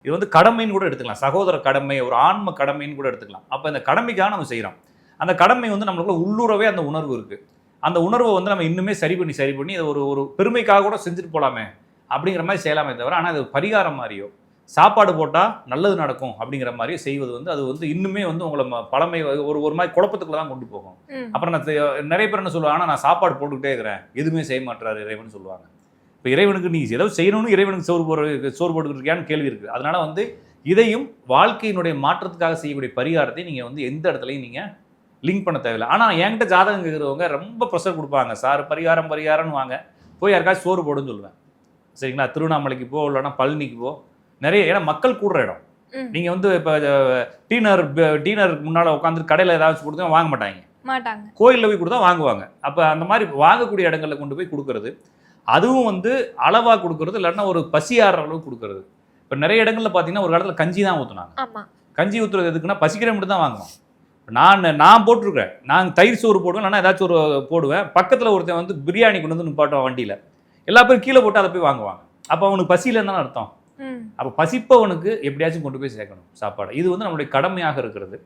இது வந்து கடமைன்னு கூட எடுத்துக்கலாம். சகோதர கடமை, ஒரு ஆன்ம கடமைன்னு கூட எடுத்துக்கலாம். அப்ப இந்த கடமைக்காக நம்ம செய்றோம். அந்த கடமை வந்து நம்மளுக்குள்ள உள்ளூரவே அந்த உணர்வு இருக்கு. அந்த உணர்வை வந்து நம்ம இன்னுமே சரி பண்ணி இதை ஒரு ஒரு பெருமைக்காக கூட செஞ்சுட்டு போலாமே அப்படிங்கிற மாதிரி செய்யலாமே தவிர, ஆனால் அது பரிகாரம் மாதிரியோ சாப்பாடு போட்டால் நல்லது நடக்கும் அப்படிங்கிற மாதிரியே செய்வது வந்து அது வந்து இன்னுமே வந்து உங்களை பழமை ஒரு ஒரு மாதிரி குழப்பத்துக்குள்ள தான் கொண்டு போகும். அப்புறம் நிறைய பேர் என்ன சொல்லுவாங்க, ஆனால் நான் சாப்பாடு போட்டுக்கிட்டே இருக்கிறேன், எதுவுமே செய்ய மாட்டாரு இறைவன் சொல்லுவாங்க. இப்போ இறைவனுக்கு நீ ஏதோ செய்யணும்னு இறைவனுக்கு சோறு போட்டுக்கிட்டு இருக்கியான்னு கேள்வி இருக்குது. அதனால வந்து இதையும் வாழ்க்கையினுடைய மாற்றத்துக்காக செய்யக்கூடிய பரிகாரத்தை நீங்கள் வந்து எந்த இடத்துலையும் நீங்கள் லிங்க் பண்ண தேவையில்லை. ஆனால் என்கிட்ட ஜாதகம் கேட்குறவங்க ரொம்ப ப்ரெஷர் கொடுப்பாங்க. சார் பரிகாரம்னு வாங்க, போய் யாருக்காச்சும் சோறு போடுன்னு சொல்லுவேன். சரிங்களா? திருவண்ணாமலைக்கு போ, இல்லைன்னா பழனிக்கு போ. நிறைய ஏன்னா மக்கள் கூடுற இடம். நீங்கள் வந்து இப்போ டீனர் முன்னால் உட்காந்துட்டு கடையில் ஏதாச்சும் கொடுத்தா வாங்க மாட்டாங்க. கோயிலில் போய் கொடுத்தா வாங்குவாங்க. அப்போ அந்த மாதிரி வாங்கக்கூடிய இடங்களில் கொண்டு போய் கொடுக்கறது, அதுவும் வந்து அளவாக கொடுக்கறது, இல்லைன்னா ஒரு பசியாடுற அளவுக்கு கொடுக்கறது. இப்போ நிறைய இடங்களில் பார்த்தீங்கன்னா ஒரு காலத்தில் கஞ்சி தான் ஊற்றுனாங்க. கஞ்சி ஊற்றுறது எதுக்குன்னா பசிக்கிற மட்டும் தான் வாங்குவோம். நான் போட்டிருக்கேன். நான் தயிர் சோறு போடுவேன், இல்லைன்னா ஏதாச்சும் ஒரு போடுவேன். பக்கத்தில் ஒருத்தன் வந்து பிரியாணி கொண்டு வந்து நிப்பாட்டுவான் வண்டியில். எல்லா பேரும் கீழே போட்டு அதை போய் வாங்குவாங்க. அப்போ அவனுக்கு பசியில் என்ன அர்த்தம்? அப்போ பசிப்பவனுக்கு எப்படியாச்சும் கொண்டு போய் சேர்க்கணும் சாப்பாடு. இது வந்து நம்மளுடைய கடமையாக இருக்கிறது.